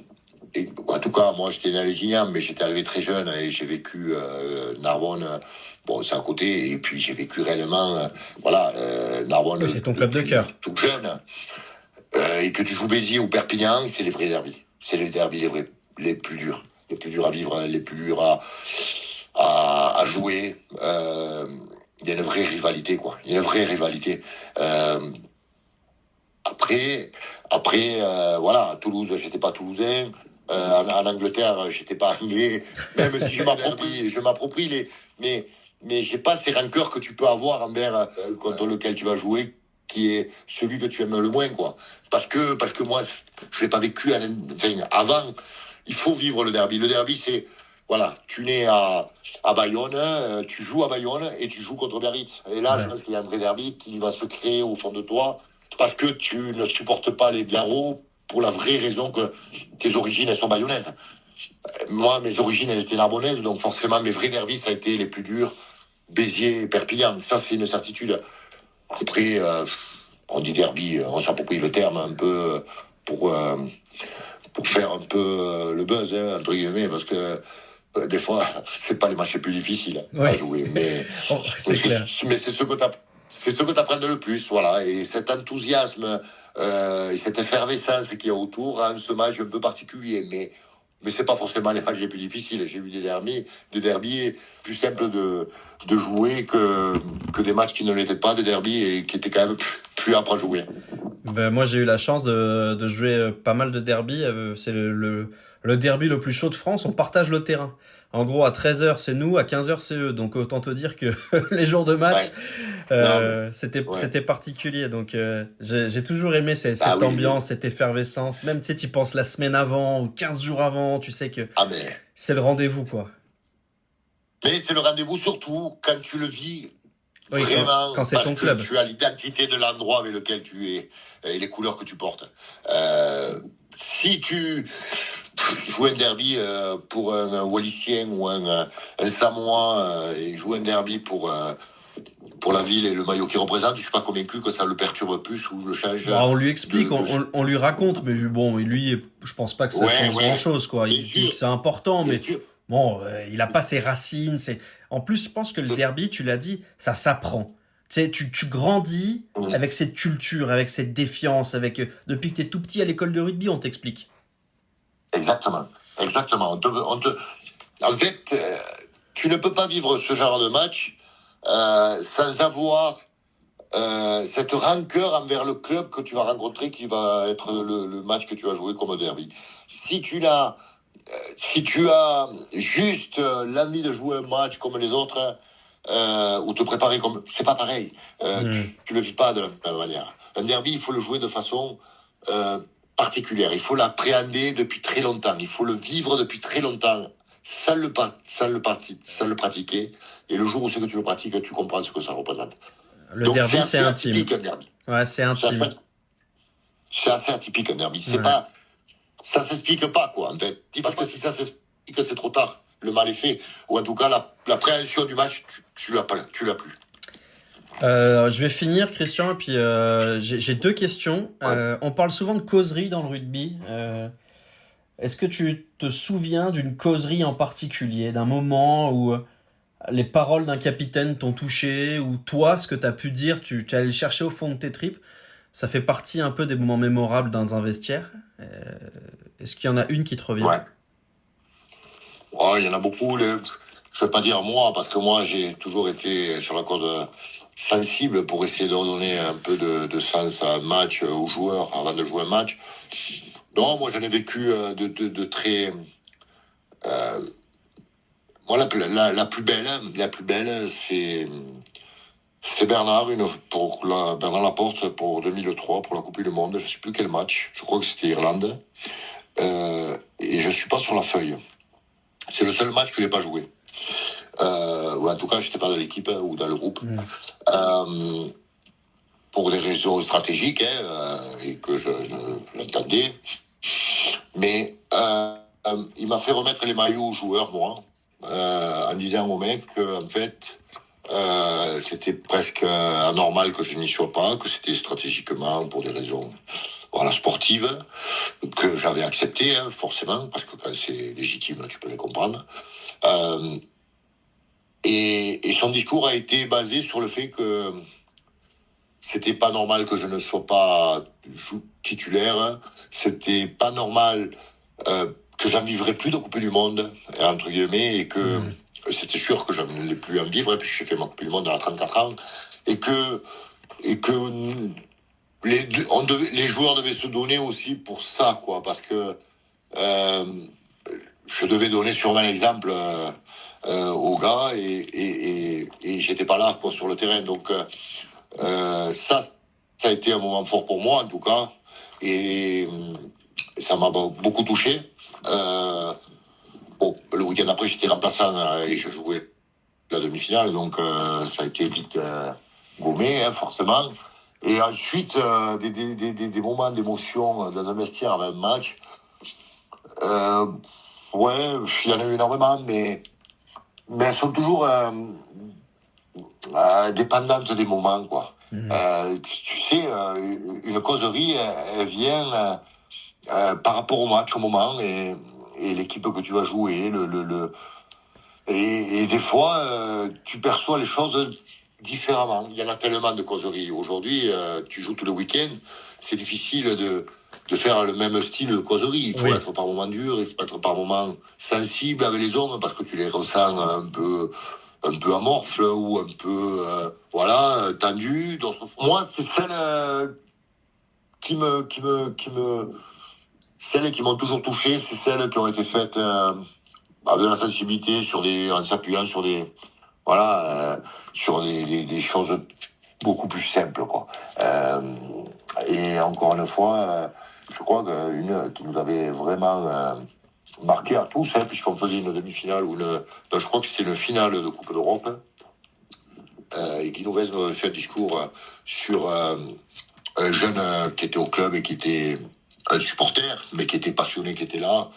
et en tout cas, moi j'étais né à Lézignan, mais j'étais arrivé très jeune et j'ai vécu Narbonne. Bon, c'est à côté, et puis j'ai vécu réellement, Narbonne. Oui, c'est ton club de cœur. Tout jeune. Et que tu joues Béziers ou Perpignan, c'est les vrais derbys. C'est les derbys les plus durs. Les plus durs à vivre, les plus durs à jouer. Il y a une vraie rivalité, quoi. Il y a une vraie rivalité. Après, à Toulouse, j'étais pas toulousain. En Angleterre, j'étais pas anglais. Même si je m'approprie mais j'ai pas ces rancœurs que tu peux avoir envers contre lequel tu vas jouer, qui est celui que tu aimes le moins, quoi. Parce que moi, je l'ai pas vécu avant. Il faut vivre le derby. Le derby, c'est, voilà, tu nais à Bayonne, tu joues à Bayonne et tu joues contre Biarritz. Et là, je pense qu'il y a un vrai derby qui va se créer au fond de toi parce que tu ne supportes pas les Biarros pour la vraie raison que tes origines, elles sont bayonnaises. Moi, mes origines, elles étaient narbonnaises, donc forcément, mes vrais derbys, ça a été les plus durs, Béziers et Perpignan. Ça, c'est une certitude. Après, on dit derby, on s'approprie le terme un peu pour faire un peu le buzz, entre guillemets, parce que des fois, c'est pas les matchs les plus difficiles à jouer. Mais, c'est clair. Mais c'est ce que t'apprends le plus, voilà. Et cet enthousiasme et cette effervescence qu'il y a autour rend ce match un peu particulier. Mais c'est pas forcément les matchs les plus difficiles. J'ai vu des derbys plus simples de jouer que des matchs qui ne l'étaient pas, des derbys et qui étaient quand même plus âpres à jouer. Ben, moi, j'ai eu la chance de jouer pas mal de derbys. C'est le derby le plus chaud de France. On partage le terrain. En gros, à 13h, c'est nous, à 15h, c'est eux. Donc, autant te dire que les jours de match, c'était particulier. Donc, j'ai toujours aimé cette ambiance, cette effervescence. Même, tu sais, tu penses la semaine avant ou 15 jours avant, tu sais que c'est le rendez-vous, quoi. Mais c'est le rendez-vous surtout quand tu le vis oui, vraiment. Quand c'est ton club. Tu as l'identité de l'endroit avec lequel tu es et les couleurs que tu portes. Si tu joues un derby pour un Wallisien ou un Samoan et joue un derby pour la ville et le maillot qu'il représente, je suis pas convaincu que ça le perturbe plus ou le change. On lui explique, on lui raconte, mais bon, lui, je pense pas que ça change grand-chose, quoi. Il dit que c'est important, mais bon, il a pas ses racines. En plus, je pense que le derby, tu l'as dit, ça s'apprend. Tu sais, tu grandis avec cette culture, avec cette défiance, depuis que t'es tout petit à l'école de rugby, on t'explique. Exactement. En fait, tu ne peux pas vivre ce genre de match sans avoir cette rancœur envers le club que tu vas rencontrer, qui va être le match que tu vas jouer comme derby. Si tu as juste l'envie de jouer un match comme les autres, ou te préparer comme... C'est pas pareil. Tu le vis pas de la même manière. Un derby, il faut le jouer de façon particulière. Il faut l'appréhender depuis très longtemps. Il faut le vivre depuis très longtemps sans le pratiquer. Et le jour où c'est que tu le pratiques, tu comprends ce que ça représente. Le derby, c'est intime. Atypique, un derby. Ouais, c'est intime. C'est assez atypique, un derby. C'est pas... Ça s'explique pas, quoi, en fait. Parce que si ça s'explique, c'est trop tard. Le mal est fait. Ou en tout cas, l'appréhension du match, tu l'as plus. Je vais finir, Christian, et puis j'ai deux questions. On parle souvent de causerie dans le rugby. Est-ce que tu te souviens d'une causerie en particulier, d'un moment où les paroles d'un capitaine t'ont touché, ou toi, ce que tu as pu dire, tu es allé le chercher au fond de tes tripes? Ça fait partie un peu des moments mémorables dans un vestiaire. Est-ce qu'il y en a une qui te revient? Il y en a beaucoup. Je ne vais pas dire moi, parce que moi, j'ai toujours été sur la corde sensible pour essayer de redonner un peu de sens à un match, aux joueurs, avant de jouer un match. Non, moi, j'en ai vécu de très... moi, la plus belle, c'est Bernard Laporte pour 2003, pour la Coupe du Monde. Je ne sais plus quel match. Je crois que c'était Irlande. Et je ne suis pas sur la feuille. C'est le seul match que je n'ai pas joué. Ou en tout cas, je n'étais pas dans l'équipe ou dans le groupe. Pour des raisons stratégiques, et que je l'entendais. Mais il m'a fait remettre les maillots aux joueurs, moi, en disant aux mecs que, en fait, c'était presque anormal que je n'y sois pas, que c'était stratégiquement pour des raisons sportives, que j'avais accepté, forcément, parce que quand c'est légitime, tu peux les comprendre. Et son discours a été basé sur le fait que c'était pas normal que je ne sois pas titulaire, c'était pas normal que j'en vivrais plus de Coupe du Monde, entre guillemets, et que c'était sûr que je n'allais plus en vivre, puis j'ai fait ma Coupe du Monde à 34 ans, et que les joueurs devaient se donner aussi pour ça, quoi, parce que je devais donner sûrement l'exemple aux gars et j'étais pas là quoi, sur le terrain. Donc ça a été un moment fort pour moi en tout cas et ça m'a beaucoup touché. Bon, le week-end après j'étais remplaçant et je jouais la demi-finale, donc ça a été vite gommé, hein, forcément. Et ensuite, des moments d'émotion dans un vestiaire avec un match, ouais, il y en a eu énormément, mais elles sont toujours dépendantes des moments, quoi. Tu sais, une causerie, elle vient par rapport au match, au moment, et l'équipe que tu vas jouer, et des fois, tu perçois les choses différemment. Il y en a tellement de causeries. Aujourd'hui, tu joues tout le week-end, c'est difficile de faire le même style de causerie. Il faut être par moments dur, il faut être par moments sensible avec les hommes parce que tu les ressens un peu amorphes ou un peu tendus. Moi, c'est celles celles qui m'ont toujours touché, c'est celles qui ont été faites avec de la sensibilité en s'appuyant sur sur des choses beaucoup plus simples, quoi. Et encore une fois, je crois qu'une qui nous avait vraiment marqué à tous, hein, puisqu'on faisait une demi-finale je crois que c'était une finale de Coupe d'Europe, et Guy Novès nous avait fait un discours sur un jeune qui était au club et qui était un supporter, mais qui était passionné, qui était là,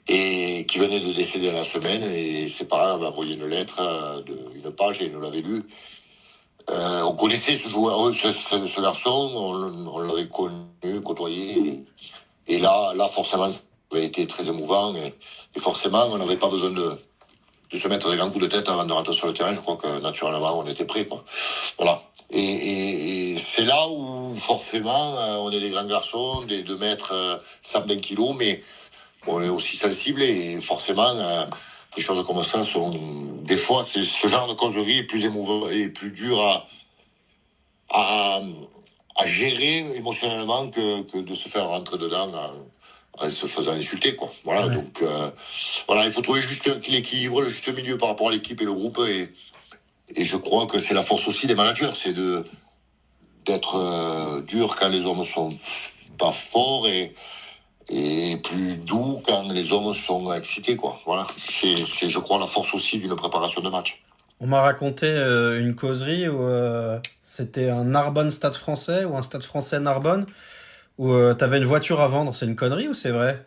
et qui venait de décéder la semaine, et ses parents avaient envoyé une lettre d'une page, et il nous l'avait lu. On connaissait ce joueur, ce garçon, on l'avait connu, côtoyé, et là, forcément, ça avait été très émouvant, et forcément, on n'avait pas besoin de se mettre des grands coups de tête avant de rentrer sur le terrain. Je crois que naturellement, on était prêts, quoi. Voilà. Et c'est là où, forcément, on est des grands garçons, des 2 mètres, 120 kilos, mais on est aussi sensible et forcément, des choses comme ça sont... Des fois, ce genre de causerie est plus émouvant et plus dur à gérer émotionnellement que de se faire rentrer dedans en se faisant insulter, quoi. Voilà, donc il faut trouver juste l'équilibre, le juste milieu par rapport à l'équipe et le groupe, et je crois que c'est la force aussi des managers, c'est d'être dur quand les hommes sont pas forts et plus doux quand les hommes sont excités, quoi. Voilà, c'est je crois la force aussi d'une préparation de match. On m'a raconté une causerie où c'était un Narbonne Stade Français ou un Stade Français Narbonne où t'avais une voiture à vendre. C'est une connerie ou c'est vrai?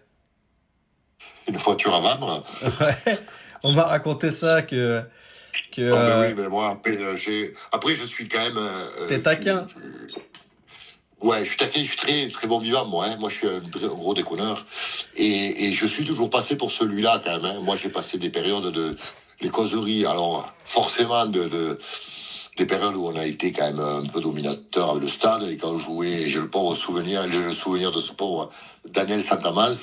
Une voiture à vendre? Ouais, on m'a raconté ça que oui, mais moi après je suis quand même t'es taquin. Ouais, je suis taquin, je suis très très bon vivant, moi. Hein. Moi, je suis un gros déconneur. Et je suis toujours passé pour celui-là, quand même. Hein. Moi, j'ai passé des périodes les causeries. Alors, forcément, des périodes où on a été quand même un peu dominateur avec le stade. Et quand on jouait, j'ai le souvenir de ce pauvre Daniel Santamans.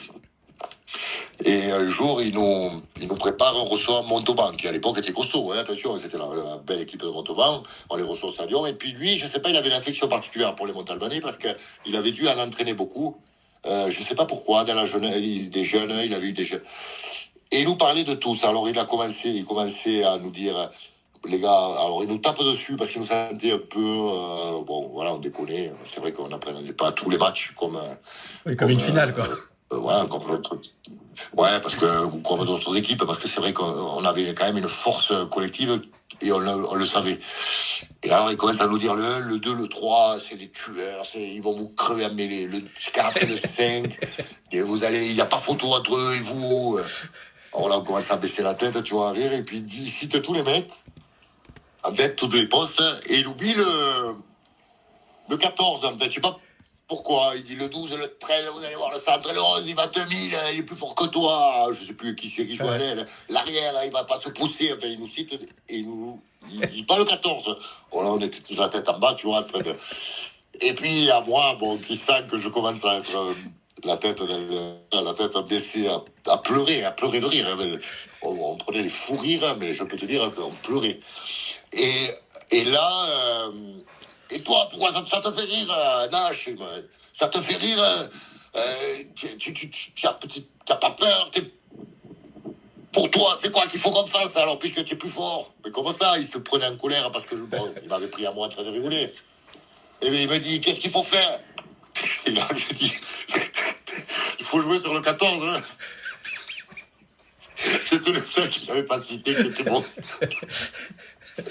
Et un jour, il nous prépare, on reçoit Montauban, qui à l'époque était costaud, hein, attention, c'était la belle équipe de Montauban, on les reçoit au stadium, et puis lui, je sais pas, il avait une affection particulière pour les Montalbanais, parce qu'il avait dû en entraîner beaucoup, je sais pas pourquoi, dans la jeunesse, des jeunes, il avait eu des jeunes, et il nous parlait de tous, alors il commençait à nous dire, les gars, alors il nous tape dessus, parce qu'il nous sentait un peu, on déconnait, c'est vrai qu'on n'apprenait pas tous les matchs, comme une finale, quoi. Ouais, parce que comme d'autres équipes, parce que c'est vrai qu'on avait quand même une force collective et on le savait. Et alors ils commencent à nous dire le 1, le 2, le 3, c'est des tueurs, ils vont vous crever à mêler. Le 4 et le 5, et il n'y a pas photo entre eux et vous. Alors là on commence à baisser la tête, tu vois, à rire, et puis il cite tous les mecs, en fait, tous les postes, et il oublie le 14, en fait, je sais pas pourquoi. Il dit le 12, le 13, vous allez voir le centre, le 11, il va te 1000, il est plus fort que toi. Je sais plus qui c'est qui joue à l'aile. L'arrière, il va pas se pousser. Enfin, il nous cite et il dit pas le 14. Voilà, on était tous la tête en bas, tu vois, en train de... Et puis, à moi, qui sent que je commence à être la tête baissée, à pleurer de rire. On prenait des fous rires, mais je peux te dire qu'on pleurait. Et là... Et toi, pourquoi ça te fait rire, Nash? Ça te fait rire T'as pas peur. Pour toi, c'est quoi qu'il faut qu'on fasse alors, puisque tu es plus fort? Mais comment ça? Il se prenait en colère parce que il m'avait pris à moi en train de rigoler. Et il me dit, qu'est-ce qu'il faut faire? Et là, je dis, il faut jouer sur le 14. Hein. C'était le seul qui n'avait pas cité, qui était bon.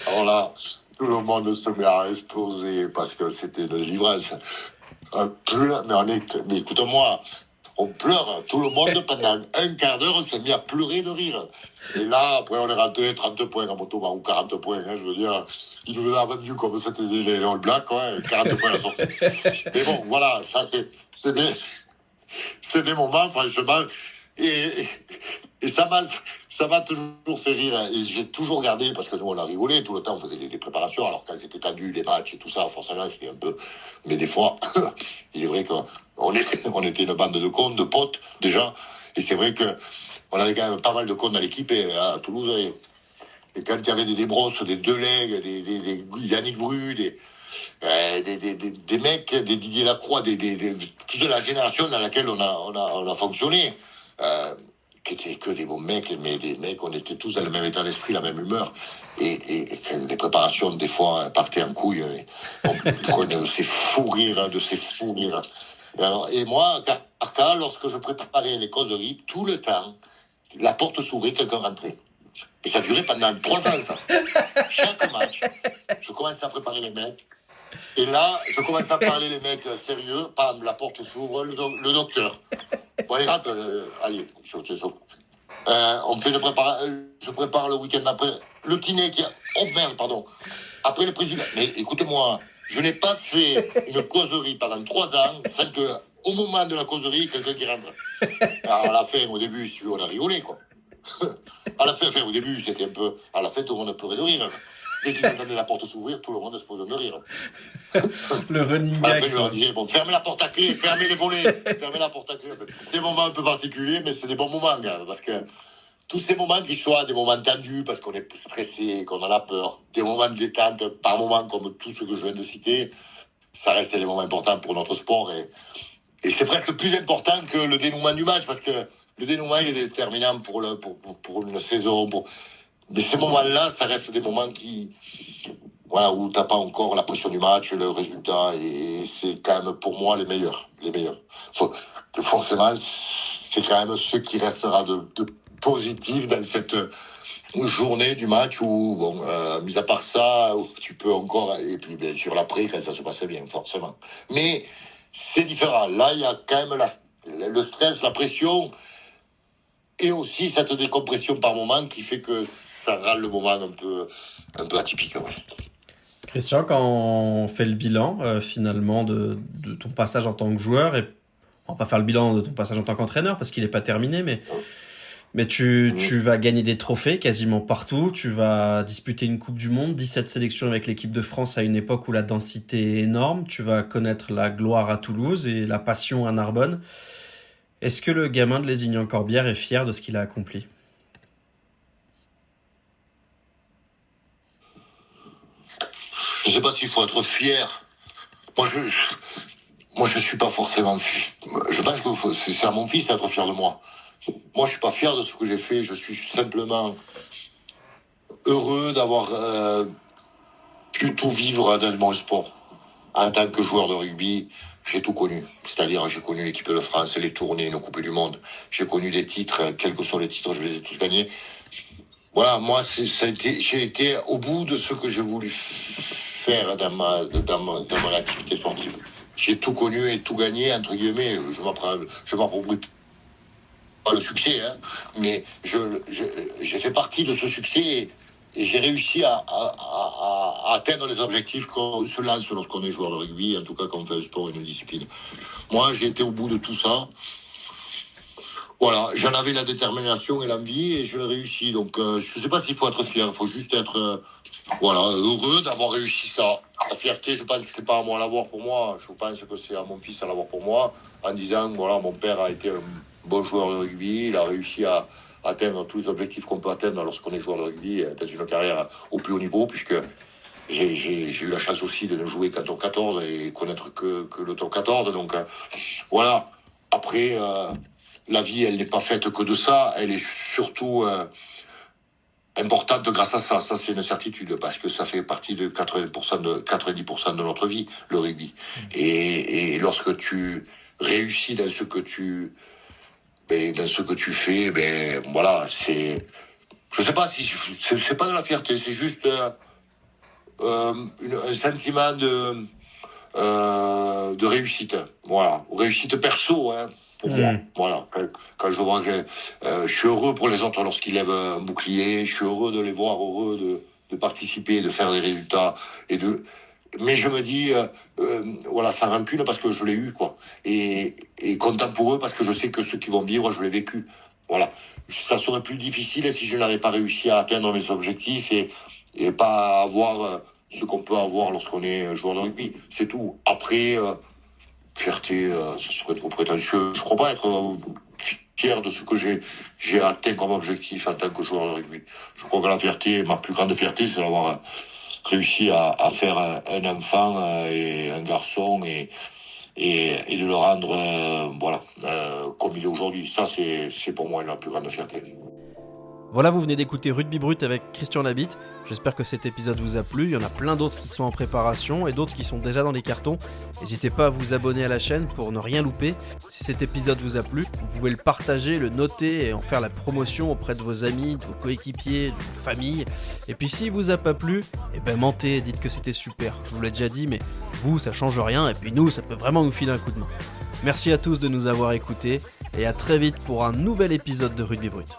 Alors là, tout le monde se met à exploser parce que c'était une l'ivresse. Mais écoute-moi, on pleure, tout le monde pendant un quart d'heure, on s'est mis à pleurer de rire. Et là, après, on est rentré 30 points à Montauban, ou 40 points, hein, je veux dire. Ils nous ont vendu comme c'était les All Blacks, ouais, 40 points à la sortie. Mais bon, voilà, ça, c'est des moments, franchement, et ça m'a toujours fait rire. Et j'ai toujours regardé, parce que nous, on a rigolé tout le temps, on faisait les préparations, alors quand c'était tendu, les matchs et tout ça, forcément, c'était un peu... Mais des fois, il est vrai qu'on était une bande de cons, de potes, déjà, et c'est vrai qu'on avait quand même pas mal de cons dans l'équipe, et à Toulouse, et quand il y avait des Desbrosses, des Delegue, des Yannick Bru, des mecs, des Didier Lacroix, toute la génération dans laquelle on a fonctionné, qui étaient que des bons mecs, mais des mecs, on était tous dans le même état d'esprit, la même humeur. Et les préparations, des fois, partaient en couille. On prenait de ces fous rires. Et moi, lorsque je préparais les causeries, tout le temps, la porte s'ouvrait, quelqu'un rentrait. Et ça durait pendant 3 ans, ça. Chaque match, je commençais à préparer les mecs. Et là, je commence à parler les mecs sérieux, pam, la porte s'ouvre, le docteur. Bon, allez, rentre, allez, on fait je prépare le week-end après. Le kiné qui a... Oh merde, pardon. Après le président. Mais écoutez-moi, je n'ai pas fait une causerie pendant 3 ans sans que, au moment de la causerie, quelqu'un qui rentre. Alors, à la fin, au début, on a rigolé, quoi. À la fin, au début, c'était un peu... À la fin, tout le monde pleurait de rire. Dès qu'ils entendaient la porte s'ouvrir, tout le monde se posait de rire. Le running gag. Après, je leur disais, bon, fermez la porte à clé, fermez les volets, fermez la porte à clé. Des moments un peu particuliers, mais c'est des bons moments, gars, parce que tous ces moments qui soient des moments tendus, parce qu'on est stressé, qu'on en a peur, des moments de détente, par moments comme tout ce que je viens de citer, ça reste des moments importants pour notre sport. Et c'est presque plus important que le dénouement du match, parce que le dénouement, il est déterminant pour une saison, mais ces moments-là, ça reste des moments où t'as pas encore la pression du match, le résultat, et c'est quand même pour moi les meilleurs. Forcément, c'est quand même ce qui restera de positif dans cette journée du match où, mis à part ça, tu peux encore, et puis bien sûr l'après, quand ça se passe bien, forcément. Mais c'est différent. Là, il y a quand même le stress, la pression, et aussi cette décompression par moment qui fait que ça rend le moment un peu atypique. Ouais. Christian, quand on fait le bilan finalement de ton passage en tant que joueur, et on va pas faire le bilan de ton passage en tant qu'entraîneur parce qu'il n'est pas terminé, mais tu vas gagner des trophées quasiment partout, tu vas disputer une Coupe du Monde, 17 sélections avec l'équipe de France à une époque où la densité est énorme, tu vas connaître la gloire à Toulouse et la passion à Narbonne. Est-ce que le gamin de Lézignan-Corbière est fier de ce qu'il a accompli ? Je ne sais pas s'il faut être fier. Moi, je suis pas forcément fier. Je pense que c'est à mon fils d'être fier de moi. Moi, je suis pas fier de ce que j'ai fait. Je suis simplement heureux d'avoir pu tout vivre dans mon sport. En tant que joueur de rugby, j'ai tout connu. C'est-à-dire, j'ai connu l'équipe de France, les tournées, nos Coupes du Monde. J'ai connu des titres, quels que soient les titres, je les ai tous gagnés. Voilà, moi, j'ai été au bout de ce que j'ai voulu faire dans mon activité sportive. J'ai tout connu et tout gagné, entre guillemets. Je m'approprie pas le succès, hein, mais j'ai fait partie de ce succès et j'ai réussi à atteindre les objectifs qu'on se lance lorsqu'on est joueur de rugby, en tout cas quand on fait un sport et une discipline. Moi, j'ai été au bout de tout ça. Voilà, j'en avais la détermination et l'envie et je l'ai réussi. Donc, je ne sais pas s'il faut être fier, il faut juste être heureux d'avoir réussi ça. La fierté, je pense que c'est pas à moi à l'avoir pour moi. Je pense que c'est à mon fils à l'avoir pour moi, en disant, voilà, mon père a été un bon joueur de rugby, il a réussi à atteindre tous les objectifs qu'on peut atteindre lorsqu'on est joueur de rugby dans une carrière au plus haut niveau, puisque j'ai eu la chance aussi de ne jouer qu'en top 14 et connaître que le top 14. Donc, voilà. Après, la vie, elle n'est pas faite que de ça. Elle est surtout importante grâce à ça. Ça, c'est une certitude, parce que ça fait partie de 90% de notre vie, le rugby. Et lorsque tu réussis dans ce que tu fais, voilà, c'est... Je sais pas si c'est pas de la fierté, c'est juste un sentiment de réussite. Voilà, réussite perso, hein, pour moi. Voilà, quand je vois, je suis heureux pour les autres lorsqu'ils lèvent un bouclier. Je suis heureux de les voir heureux de participer, de faire des résultats mais je me dis, voilà, sans rancune parce que je l'ai eu, quoi. Et content pour eux parce que je sais que ceux qui vont vivre, je l'ai vécu. Voilà. Ça serait plus difficile si je n'avais pas réussi à atteindre mes objectifs et pas avoir ce qu'on peut avoir lorsqu'on est joueur de rugby. C'est tout. Après, fierté, ça serait trop prétentieux. Je crois pas être fier de ce que j'ai atteint comme objectif en tant que joueur de rugby. Je crois que la fierté, ma plus grande fierté, c'est d'avoir réussi à faire un enfant et un garçon et de le rendre comme il est aujourd'hui. Ça, c'est pour moi la plus grande fierté. Voilà, vous venez d'écouter Rugby Brut avec Christian Labitte. J'espère que cet épisode vous a plu. Il y en a plein d'autres qui sont en préparation et d'autres qui sont déjà dans les cartons. N'hésitez pas à vous abonner à la chaîne pour ne rien louper. Si cet épisode vous a plu, vous pouvez le partager, le noter et en faire la promotion auprès de vos amis, de vos coéquipiers, de vos familles. Et puis s'il vous a pas plu, mentez, dites que c'était super. Je vous l'ai déjà dit, mais vous, ça change rien et puis nous, ça peut vraiment nous filer un coup de main. Merci à tous de nous avoir écoutés et à très vite pour un nouvel épisode de Rugby Brut.